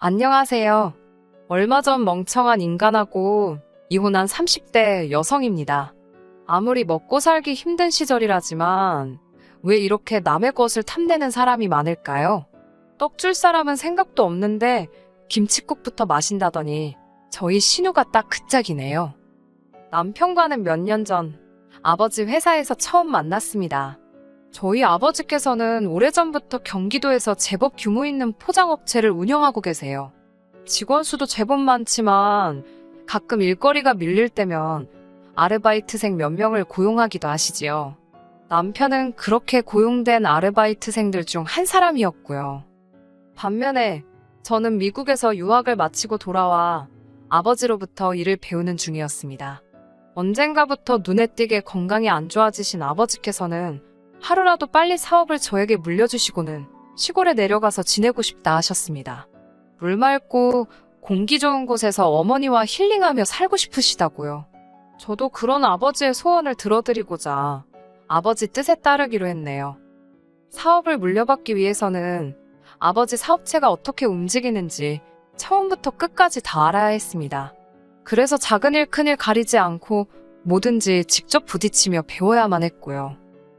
안녕하세요. 얼마 전 멍청한 인간하고 이혼한 30대 여성입니다. 아무리 먹고 살기 힘든 시절이라지만 왜 이렇게 남의 것을 탐내는 사람이 많을까요? 떡 줄 사람은 생각도 없는데 김칫국부터 마신다더니 저희 신우가 딱 그 짝이네요. 남편과는 몇 년 전 아버지 회사에서 처음 만났습니다. 저희 아버지께서는 오래전부터 경기도에서 제법 규모 있는 포장업체를 운영하고 계세요. 직원 수도 제법 많지만 가끔 일거리가 밀릴 때면 아르바이트생 몇 명을 고용하기도 하시지요. 남편은 그렇게 고용된 아르바이트생들 중 한 사람이었고요. 반면에 저는 미국에서 유학을 마치고 돌아와 아버지로부터 일을 배우는 중이었습니다. 언젠가부터 눈에 띄게 건강이 안 좋아지신 아버지께서는 하루라도 빨리 사업을 저에게 물려주시고는 시골에 내려가서 지내고 싶다 하셨습니다. 물 맑고 공기 좋은 곳에서 어머니와 힐링하며 살고 싶으시다고요. 저도 그런 아버지의 소원을 들어드리고자 아버지 뜻에 따르기로 했네요. 사업을 물려받기 위해서는 아버지 사업체가 어떻게 움직이는지 처음부터 끝까지 다 알아야 했습니다. 그래서 작은 일 큰 일 가리지 않고 뭐든지 직접 부딪히며 배워야만 했고요.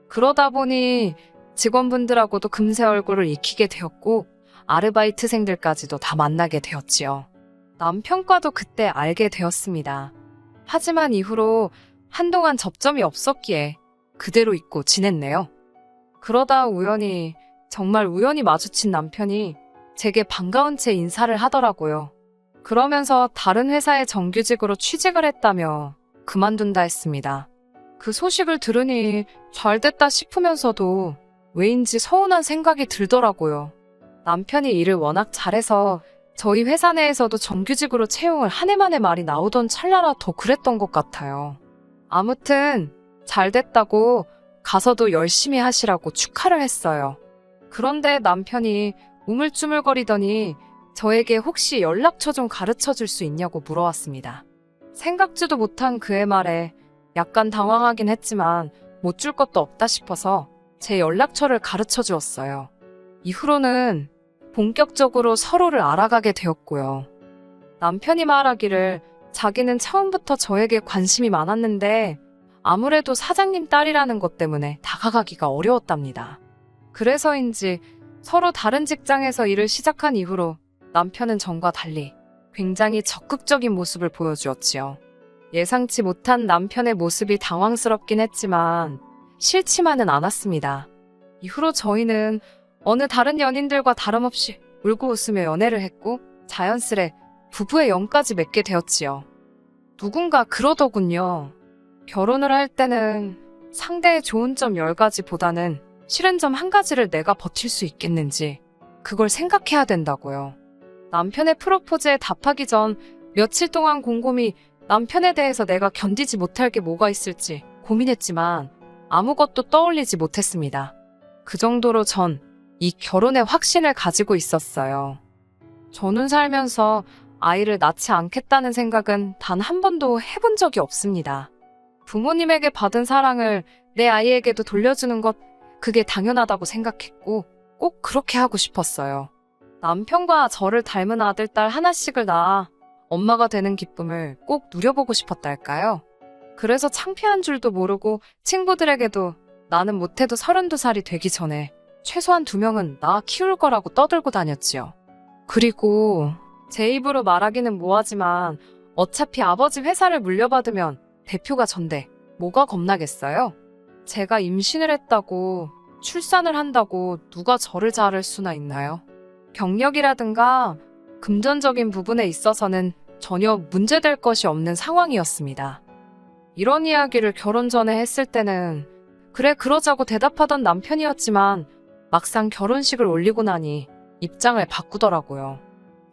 그러다 보니 직원분들하고도 금세 얼굴을 익히게 되었고 아르바이트생들까지도 다 만나게 되었지요. 남편과도 그때 알게 되었습니다. 하지만 이후로 한동안 접점이 없었기에 그대로 잊고 지냈네요. 그러다 정말 우연히 마주친 남편이 제게 반가운 채 인사를 하더라고요. 그러면서 다른 회사에 정규직으로 취직을 했다며 그만둔다 했습니다. 그 소식을 들으니 잘됐다 싶으면서도 왜인지 서운한 생각이 들더라고요. 남편이 일을 워낙 잘해서 저희 회사 내에서도 정규직으로 채용을 한 해 만에 말이 나오던 찰나라 더 그랬던 것 같아요. 아무튼 잘됐다고 가서도 열심히 하시라고 축하를 했어요. 그런데 남편이 우물쭈물거리더니 저에게 혹시 연락처 좀 가르쳐 줄 수 있냐고 물어왔습니다. 생각지도 못한 그의 말에 약간 당황하긴 했지만 못 줄 것도 없다 싶어서 제 연락처를 가르쳐 주었어요. 이후로는 본격적으로 서로를 알아가게 되었고요. 남편이 말하기를 자기는 처음부터 저에게 관심이 많았는데 아무래도 사장님 딸이라는 것 때문에 다가가기가 어려웠답니다. 그래서인지 서로 다른 직장에서 일을 시작한 이후로 남편은 전과 달리 굉장히 적극적인 모습을 보여주었지요. 예상치 못한 남편의 모습이 당황스럽긴 했지만 싫지만은 않았습니다. 이후로 저희는 어느 다른 연인들과 다름없이 울고 웃으며 연애를 했고 자연스레 부부의 영까지 맺게 되었지요. 누군가 그러더군요. 결혼을 할 때는 상대의 좋은 점 10가지보다는 싫은 점 1가지를 내가 버틸 수 있겠는지 그걸 생각해야 된다고요. 남편의 프로포즈에 답하기 전 며칠 동안 곰곰이 남편에 대해서 내가 견디지 못할 게 뭐가 있을지 고민했지만 아무것도 떠올리지 못했습니다. 그 정도로 전 이 결혼에 확신을 가지고 있었어요. 저는 살면서 아이를 낳지 않겠다는 생각은 단 한 번도 해본 적이 없습니다. 부모님에게 받은 사랑을 내 아이에게도 돌려주는 것, 그게 당연하다고 생각했고 꼭 그렇게 하고 싶었어요. 남편과 저를 닮은 아들, 딸 하나씩을 낳아 엄마가 되는 기쁨을 꼭 누려보고 싶었달까요? 그래서 창피한 줄도 모르고 친구들에게도 나는 못해도 32살이 되기 전에 최소한 2명은 낳아 키울 거라고 떠들고 다녔지요. 그리고 제 입으로 말하기는 뭐하지만 어차피 아버지 회사를 물려받으면 대표가 전데 뭐가 겁나겠어요? 제가 임신을 했다고 출산을 한다고 누가 저를 자를 수나 있나요? 경력이라든가 금전적인 부분에 있어서는 전혀 문제될 것이 없는 상황이었습니다. 이런 이야기를 결혼 전에 했을 때는 그래 그러자고 대답하던 남편이었지만 막상 결혼식을 올리고 나니 입장을 바꾸더라고요.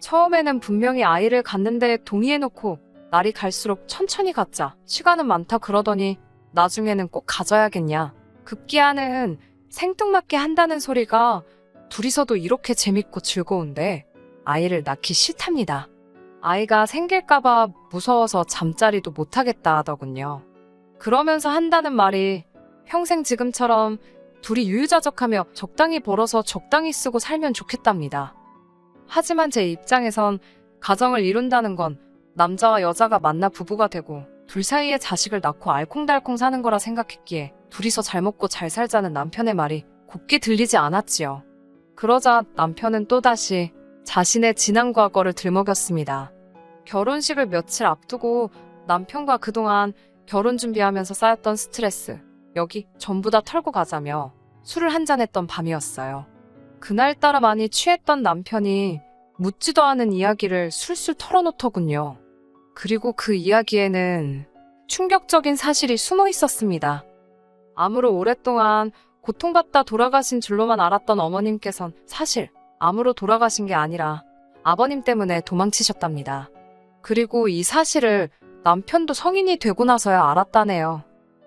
처음에는 분명히 아이를 갖는 데 동의해놓고 날이 갈수록 천천히 갖자, 시간은 많다 그러더니 나중에는 꼭 가져야겠냐, 급기야는 생뚱맞게 한다는 소리가 둘이서도 이렇게 재밌고 즐거운데 아이를 낳기 싫답니다. 아이가 생길까봐 무서워서 잠자리도 못하겠다 하더군요. 그러면서 한다는 말이 평생 지금처럼 둘이 유유자적하며 적당히 벌어서 적당히 쓰고 살면 좋겠답니다. 하지만 제 입장에선 가정을 이룬다는 건 남자와 여자가 만나 부부가 되고 둘 사이에 자식을 낳고 알콩달콩 사는 거라 생각했기에 둘이서 잘 먹고 잘 살자는 남편의 말이 곱게 들리지 않았지요. 그러자 남편은 또다시 자신의 지난 과거를 들먹였습니다. 결혼식을 며칠 앞두고 남편과 그동안 결혼 준비하면서 쌓였던 스트레스, 여기 전부 다 털고 가자며 술을 한잔 했던 밤이었어요. 그날따라 많이 취했던 남편이 묻지도 않은 이야기를 술술 털어놓더군요. 그리고 그 이야기에는 충격적인 사실이 숨어 있었습니다. 암으로 오랫동안 고통받다 돌아가신 줄로만 알았던 어머님께선 사실 암으로 돌아가신 게 아니라 아버님 때문에 도망치셨답니다. 그리고 이 사실을 남편도 성인이 되고 나서야 알았다네요.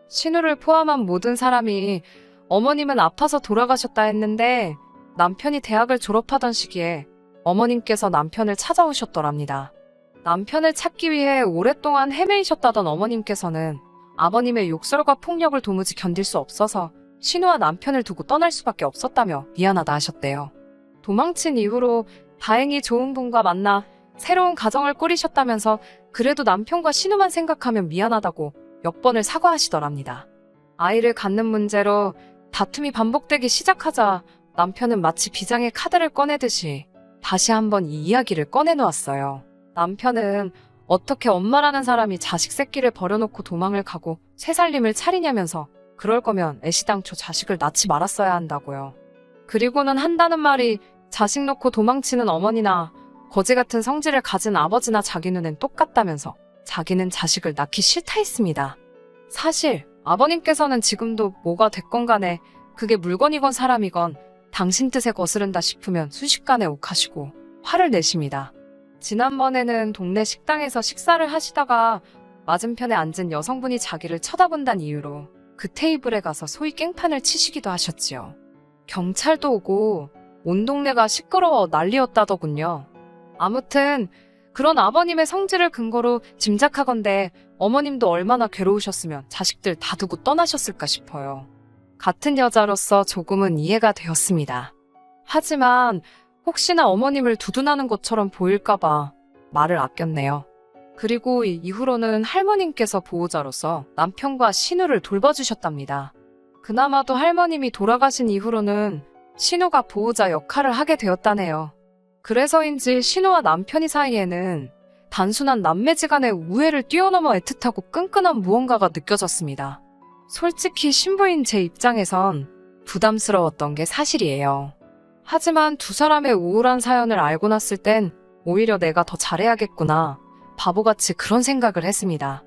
신우를 포함한 모든 사람이 어머님은 아파서 돌아가셨다 했는데 남편이 대학을 졸업하던 시기에 어머님께서 남편을 찾아오셨더랍니다. 남편을 찾기 위해 오랫동안 헤매이셨다던 어머님께서는 아버님의 욕설과 폭력을 도무지 견딜 수 없어서 신우와 남편을 두고 떠날 수밖에 없었다며 미안하다 하셨대요. 도망친 이후로 다행히 좋은 분과 만나 새로운 가정을 꾸리셨다면서 그래도 남편과 신우만 생각하면 미안하다고 몇 번을 사과하시더랍니다. 아이를 갖는 문제로 다툼이 반복되기 시작하자 남편은 마치 비장의 카드를 꺼내듯이 다시 한번 이 이야기를 꺼내놓았어요. 남편은 어떻게 엄마라는 사람이 자식 새끼를 버려놓고 도망을 가고 새살림을 차리냐면서 그럴 거면 애시당초 자식을 낳지 말았어야 한다고요. 그리고는 한다는 말이 자식 놓고 도망치는 어머니나 거지 같은 성질을 가진 아버지나 자기 눈엔 똑같다면서 자기는 자식을 낳기 싫다 했습니다. 사실 아버님께서는 지금도 뭐가 됐건 간에 그게 물건이건 사람이건 당신 뜻에 거스른다 싶으면 순식간에 욱하시고 화를 내십니다. 지난번에는 동네 식당에서 식사를 하시다가 맞은편에 앉은 여성분이 자기를 쳐다본다는 이유로 그 테이블에 가서 소위 깽판을 치시기도 하셨지요. 경찰도 오고 온 동네가 시끄러워 난리였다더군요. 아무튼 그런 아버님의 성질을 근거로 짐작하건대 어머님도 얼마나 괴로우셨으면 자식들 다 두고 떠나셨을까 싶어요. 같은 여자로서 조금은 이해가 되었습니다. 하지만 혹시나 어머님을 두둔하는 것처럼 보일까봐 말을 아꼈네요. 그리고 이후로는 할머님께서 보호자로서 남편과 신우를 돌봐주셨답니다. 그나마도 할머님이 돌아가신 이후로는 신우가 보호자 역할을 하게 되었다네요. 그래서인지 신우와 남편이 사이에는 단순한 남매지간의 우애를 뛰어넘어 애틋하고 끈끈한 무언가가 느껴졌습니다. 솔직히 신부인 제 입장에선 부담스러웠던 게 사실이에요. 하지만 두 사람의 우울한 사연을 알고 났을 땐 오히려 내가 더 잘해야겠구나, 바보같이 그런 생각을 했습니다.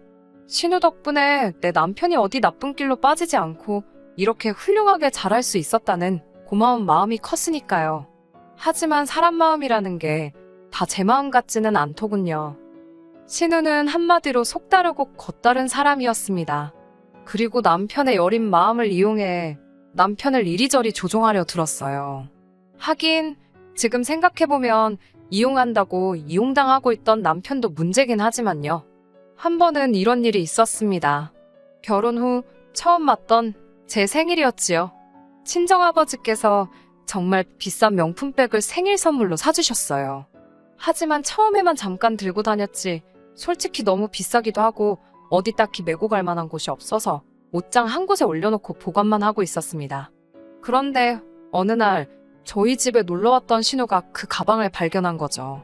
신우 덕분에 내 남편이 어디 나쁜 길로 빠지지 않고 이렇게 훌륭하게 자랄 수 있었다는 고마운 마음이 컸으니까요. 하지만 사람 마음이라는 게 다 제 마음 같지는 않더군요. 신우는 한마디로 속다르고 겉다른 사람이었습니다. 그리고 남편의 여린 마음을 이용해 남편을 이리저리 조종하려 들었어요. 하긴 지금 생각해보면 이용한다고 이용당하고 있던 남편도 문제긴 하지만요. 한 번은 이런 일이 있었습니다. 결혼 후 처음 맞던 제 생일이었지요. 친정아버지께서 정말 비싼 명품백을 생일 선물로 사주셨어요. 하지만 처음에만 잠깐 들고 다녔지 솔직히 너무 비싸기도 하고 어디 딱히 메고 갈 만한 곳이 없어서 옷장 한 곳에 올려놓고 보관만 하고 있었습니다. 그런데 어느 날 저희 집에 놀러왔던 신우가 그 가방을 발견한 거죠.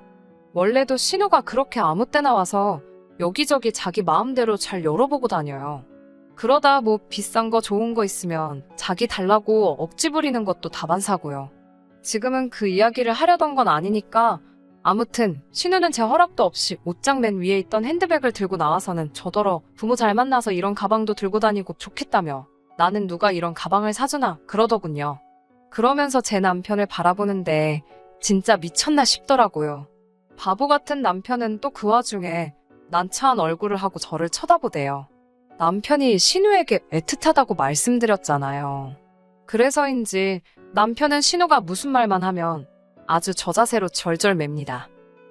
원래도 신우가 그렇게 아무 때나 와서 여기저기 자기 마음대로 잘 열어보고 다녀요. 그러다 뭐 비싼 거 좋은 거 있으면 자기 달라고 억지 부리는 것도 다반사고요. 지금은 그 이야기를 하려던 건 아니니까 아무튼 신우는 제 허락도 없이 옷장 맨 위에 있던 핸드백을 들고 나와서는 저더러 부모 잘 만나서 이런 가방도 들고 다니고 좋겠다며 나는 누가 이런 가방을 사주나 그러더군요. 그러면서 제 남편을 바라보는데 진짜 미쳤나 싶더라고요. 바보 같은 남편은 또 그 와중에 난처한 얼굴을 하고 저를 쳐다보대요. 남편이 신우에게 애틋하다고 말씀드렸잖아요. 그래서인지 남편은 신우가 무슨 말만 하면 아주 저자세로 절절맵니다.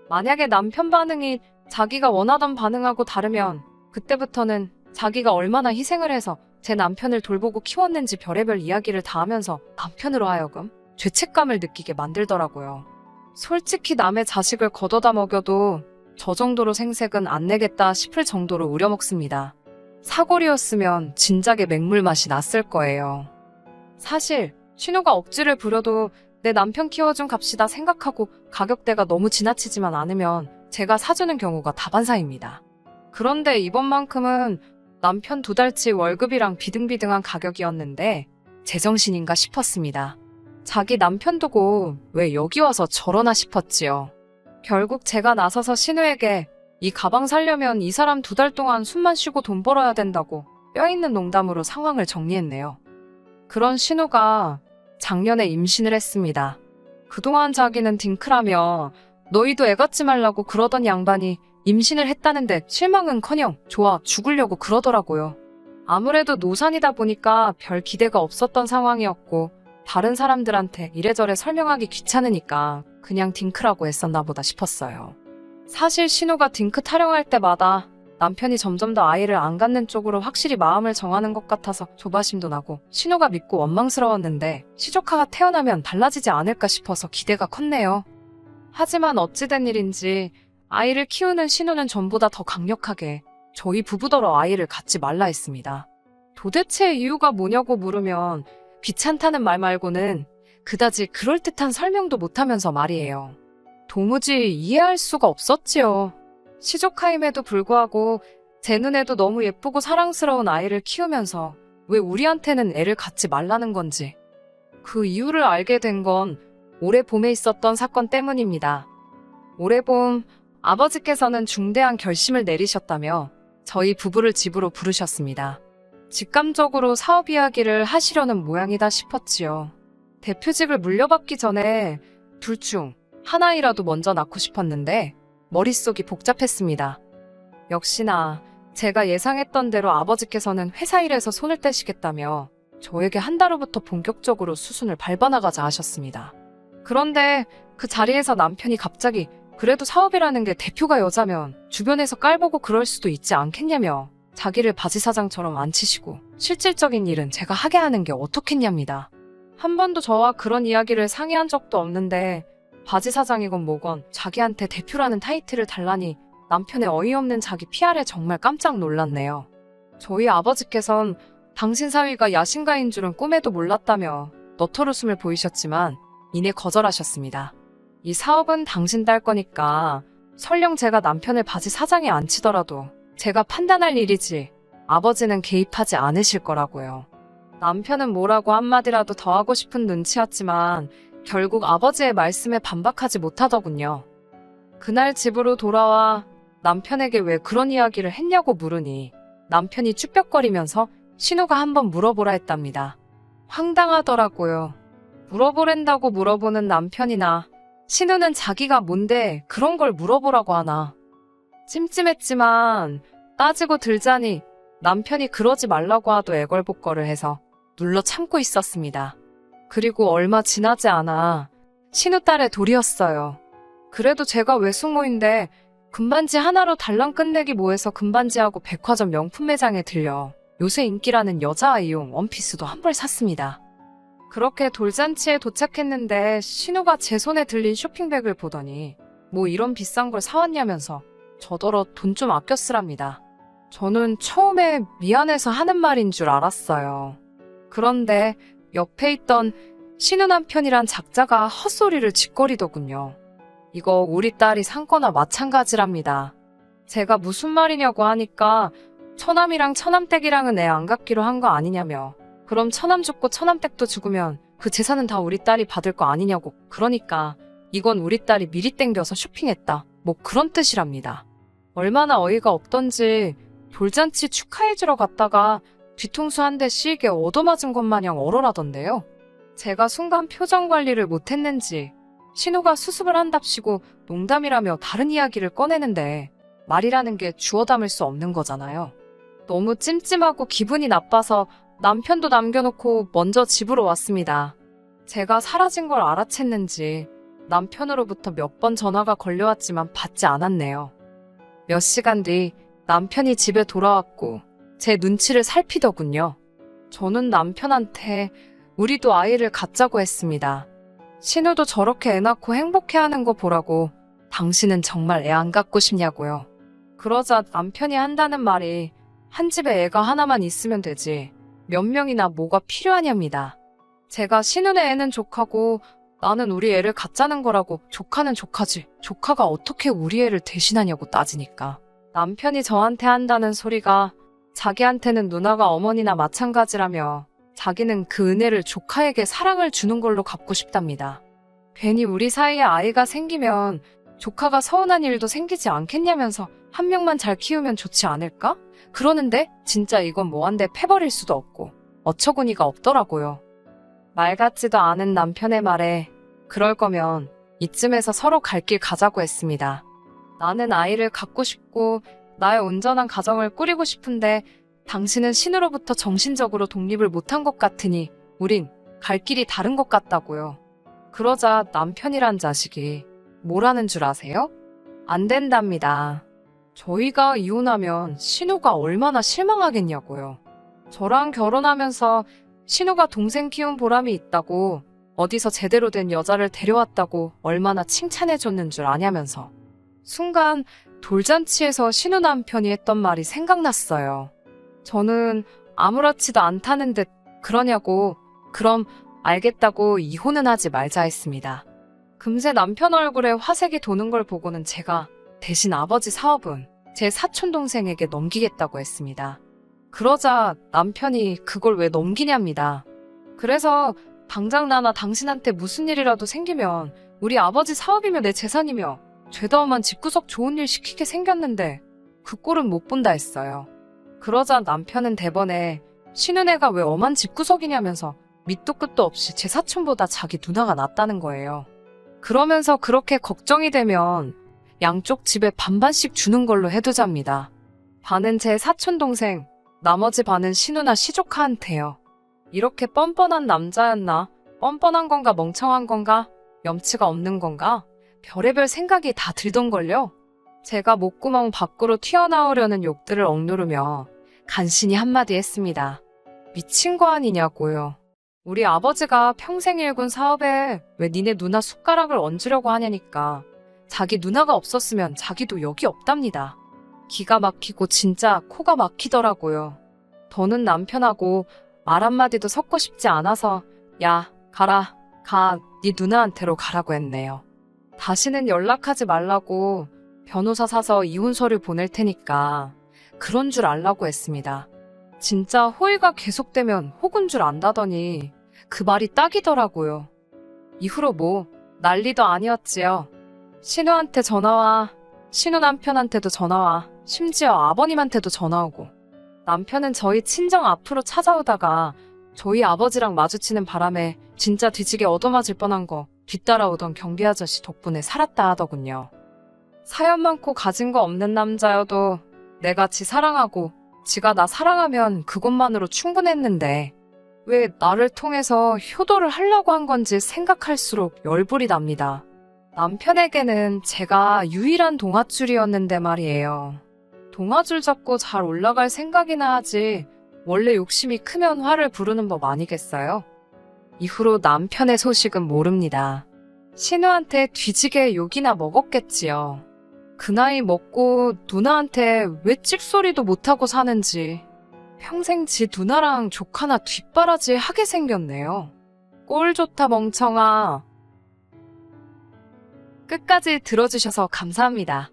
만약에 남편 반응이 자기가 원하던 반응하고 다르면 그때부터는 자기가 얼마나 희생을 해서 제 남편을 돌보고 키웠는지 별의별 이야기를 다 하면서 남편으로 하여금 죄책감을 느끼게 만들더라고요. 솔직히 남의 자식을 걷어다 먹여도 저 정도로 생색은 안 내겠다 싶을 정도로 우려먹습니다. 사골이었으면 진작에 맹물 맛이 났을 거예요. 사실 신우가 억지를 부려도 내 남편 키워준 값이다 생각하고 가격대가 너무 지나치지만 않으면 제가 사주는 경우가 다반사입니다. 그런데 이번만큼은 남편 2달치 월급이랑 비등비등한 가격이었는데 제정신인가 싶었습니다. 자기 남편 두고 왜 여기 와서 저러나 싶었지요. 결국 제가 나서서 신우에게 이 가방 사려면 이 사람 2달 동안 숨만 쉬고 돈 벌어야 된다고 뼈있는 농담으로 상황을 정리했네요. 그런 신우가 작년에 임신을 했습니다. 그동안 자기는 딩크라며 너희도 애 갖지 말라고 그러던 양반이 임신을 했다는데 실망은커녕 좋아 죽으려고 그러더라고요. 아무래도 노산이다 보니까 별 기대가 없었던 상황이었고 다른 사람들한테 이래저래 설명하기 귀찮으니까 그냥 딩크라고 했었나 보다 싶었어요. 사실 신우가 딩크 타령할 때마다 남편이 점점 더 아이를 안 갖는 쪽으로 확실히 마음을 정하는 것 같아서 조바심도 나고 신우가 믿고 원망스러웠는데 시조카가 태어나면 달라지지 않을까 싶어서 기대가 컸네요. 하지만 어찌된 일인지 아이를 키우는 신우는 전보다 더 강력하게 저희 부부더러 아이를 갖지 말라 했습니다. 도대체 이유가 뭐냐고 물으면 귀찮다는 말 말고는 그다지 그럴듯한 설명도 못하면서 말이에요. 도무지 이해할 수가 없었지요. 시조카임에도 불구하고 제 눈에도 너무 예쁘고 사랑스러운 아이를 키우면서 왜 우리한테는 애를 갖지 말라는 건지. 그 이유를 알게 된 건 올해 봄에 있었던 사건 때문입니다. 올해 봄 아버지께서는 중대한 결심을 내리셨다며 저희 부부를 집으로 부르셨습니다. 직감적으로 사업 이야기를 하시려는 모양이다 싶었지요. 대표직을 물려받기 전에 둘 중 하나이라도 먼저 낳고 싶었는데 머릿속이 복잡했습니다. 역시나 제가 예상했던 대로 아버지께서는 회사 일에서 손을 떼시겠다며 저에게 한 달 후부터 본격적으로 수순을 밟아나가자 하셨습니다. 그런데 그 자리에서 남편이 갑자기 그래도 사업이라는 게 대표가 여자면 주변에서 깔보고 그럴 수도 있지 않겠냐며 자기를 바지사장처럼 앉히시고 실질적인 일은 제가 하게 하는 게 어떻겠냐입니다. 한 번도 저와 그런 이야기를 상의한 적도 없는데 바지사장이건 뭐건 자기한테 대표라는 타이틀을 달라니 남편의 어이없는 자기 PR에 정말 깜짝 놀랐네요. 저희 아버지께선 당신 사위가 야신가인 줄은 꿈에도 몰랐다며 너털웃음을 보이셨지만 이내 거절하셨습니다. 이 사업은 당신 딸 거니까 설령 제가 남편을 바지사장에 앉히더라도 제가 판단할 일이지 아버지는 개입하지 않으실 거라고요. 남편은 뭐라고 한마디라도 더 하고 싶은 눈치였지만 결국 아버지의 말씀에 반박하지 못하더군요. 그날 집으로 돌아와 남편에게 왜 그런 이야기를 했냐고 물으니 남편이 쭈뼛거리면서 신우가 한번 물어보라 했답니다. 황당하더라고요. 물어보랜다고 물어보는 남편이나 신우는 자기가 뭔데 그런 걸 물어보라고 하나. 찜찜했지만 따지고 들자니 남편이 그러지 말라고 하도 애걸복걸을 해서 눌러 참고 있었습니다. 그리고 얼마 지나지 않아 신우 딸의 돌이었어요. 그래도 제가 외숙모인데 금반지 하나로 달랑 끝내기 뭐해서 금반지하고 백화점 명품 매장에 들려 요새 인기라는 여자 아이용 원피스도 한 벌 샀습니다. 그렇게 돌잔치에 도착했는데 신우가 제 손에 들린 쇼핑백을 보더니 뭐 이런 비싼 걸 사왔냐면서 저더러 돈 좀 아껴 쓰랍니다. 저는 처음에 미안해서 하는 말인 줄 알았어요. 그런데 옆에 있던 신우 남편이란 작자가 헛소리를 짓거리더군요. 이거 우리 딸이 산 거나 마찬가지랍니다. 제가 무슨 말이냐고 하니까 처남이랑 처남댁이랑은 애 안 갖기로 한 거 아니냐며 그럼 처남 죽고 처남댁도 죽으면 그 재산은 다 우리 딸이 받을 거 아니냐고 그러니까 이건 우리 딸이 미리 땡겨서 쇼핑했다 뭐 그런 뜻이랍니다. 얼마나 어이가 없던지 돌잔치 축하해주러 갔다가 뒤통수 한 대 시게 얻어맞은 것 마냥 얼얼하던데요. 제가 순간 표정 관리를 못했는지 신우가 수습을 한답시고 농담이라며 다른 이야기를 꺼내는데 말이라는 게 주워 담을 수 없는 거잖아요. 너무 찜찜하고 기분이 나빠서 남편도 남겨놓고 먼저 집으로 왔습니다. 제가 사라진 걸 알아챘는지 남편으로부터 몇 번 전화가 걸려왔지만 받지 않았네요. 몇 시간 뒤 남편이 집에 돌아왔고 제 눈치를 살피더군요. 저는 남편한테 우리도 아이를 갖자고 했습니다. 신우도 저렇게 애 낳고 행복해하는 거 보라고 당신은 정말 애 안 갖고 싶냐고요. 그러자 남편이 한다는 말이 한 집에 애가 하나만 있으면 되지 몇 명이나 뭐가 필요하냐입니다. 제가 신우네 애는 조카고 나는 우리 애를 갖자는 거라고 조카는 조카지 조카가 어떻게 우리 애를 대신하냐고 따지니까 남편이 저한테 한다는 소리가 자기한테는 누나가 어머니나 마찬가지라며 자기는 그 은혜를 조카에게 사랑을 주는 걸로 갚고 싶답니다. 괜히 우리 사이에 아이가 생기면 조카가 서운한 일도 생기지 않겠냐면서 한 명만 잘 키우면 좋지 않을까? 그러는데 진짜 이건 뭐한데 패버릴 수도 없고 어처구니가 없더라고요. 말 같지도 않은 남편의 말에 그럴 거면 이쯤에서 서로 갈 길 가자고 했습니다. 나는 아이를 갖고 싶고 나의 온전한 가정을 꾸리고 싶은데 당신은 신우로부터 정신적으로 독립을 못한 것 같으니 우린 갈 길이 다른 것 같다고요. 그러자 남편이란 자식이 뭐라는 줄 아세요? 안 된답니다. 저희가 이혼하면 신우가 얼마나 실망하겠냐고요. 저랑 결혼하면서 신우가 동생 키운 보람이 있다고 어디서 제대로 된 여자를 데려왔다고 얼마나 칭찬해줬는 줄 아냐면서 순간 돌잔치에서 신우 남편이 했던 말이 생각났어요. 저는 아무렇지도 않다는 듯 그러냐고 그럼 알겠다고 이혼은 하지 말자 했습니다. 금세 남편 얼굴에 화색이 도는 걸 보고는 제가 대신 아버지 사업은 제 사촌동생에게 넘기겠다고 했습니다. 그러자 남편이 그걸 왜 넘기냐입니다. 그래서 당장 나나 당신한테 무슨 일이라도 생기면 우리 아버지 사업이며 내 재산이며 죄다 엄한 집구석 좋은 일 시키게 생겼는데 그 꼴은 못 본다 했어요. 그러자 남편은 대번에 신은혜가 왜 엄한 집구석이냐면서 밑도 끝도 없이 제 사촌보다 자기 누나가 낫다는 거예요. 그러면서 그렇게 걱정이 되면 양쪽 집에 반반씩 주는 걸로 해두자입니다. 반은 제 사촌동생, 나머지 반은 신우나 시조카한테요. 이렇게 뻔뻔한 남자였나? 뻔뻔한 건가 멍청한 건가? 염치가 없는 건가? 별의별 생각이 다 들던걸요? 제가 목구멍 밖으로 튀어나오려는 욕들을 억누르며 간신히 한마디 했습니다. 미친 거 아니냐고요. 우리 아버지가 평생 일군 사업에 왜 니네 누나 숟가락을 얹으려고 하냐니까. 자기 누나가 없었으면 자기도 여기 없답니다. 기가 막히고 진짜 코가 막히더라고요. 더는 남편하고 말 한마디도 섞고 싶지 않아서 야 가라 가 네 누나한테로 가라고 했네요. 다시는 연락하지 말라고 변호사 사서 이혼 서류 보낼 테니까 그런 줄 알라고 했습니다. 진짜 호의가 계속되면 혹은 줄 안다더니 그 말이 딱이더라고요. 이후로 뭐 난리도 아니었지요. 신우한테 전화와, 신우 남편한테도 전화와, 심지어 아버님한테도 전화오고. 남편은 저희 친정 앞으로 찾아오다가 저희 아버지랑 마주치는 바람에 진짜 뒤지게 얻어맞을 뻔한 거 뒤따라오던 경비 아저씨 덕분에 살았다 하더군요. 사연 많고 가진 거 없는 남자여도 내가 지 사랑하고 지가 나 사랑하면 그것만으로 충분했는데 왜 나를 통해서 효도를 하려고 한 건지 생각할수록 열불이 납니다. 남편에게는 제가 유일한 동아줄이었는데 말이에요. 동아줄 잡고 잘 올라갈 생각이나 하지 원래 욕심이 크면 화를 부르는 법 아니겠어요? 이후로 남편의 소식은 모릅니다. 신우한테 뒤지게 욕이나 먹었겠지요. 그 나이 먹고 누나한테 왜 찍소리도 못하고 사는지 평생 지 누나랑 조카나 뒷바라지 하게 생겼네요. 꼴 좋다 멍청아. 끝까지 들어주셔서 감사합니다.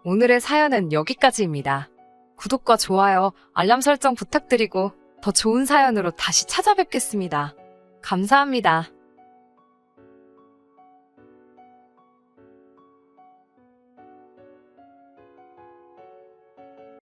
오늘의 사연은 여기까지입니다. 구독과 좋아요, 알람 설정 부탁드리고 더 좋은 사연으로 다시 찾아뵙겠습니다. 감사합니다.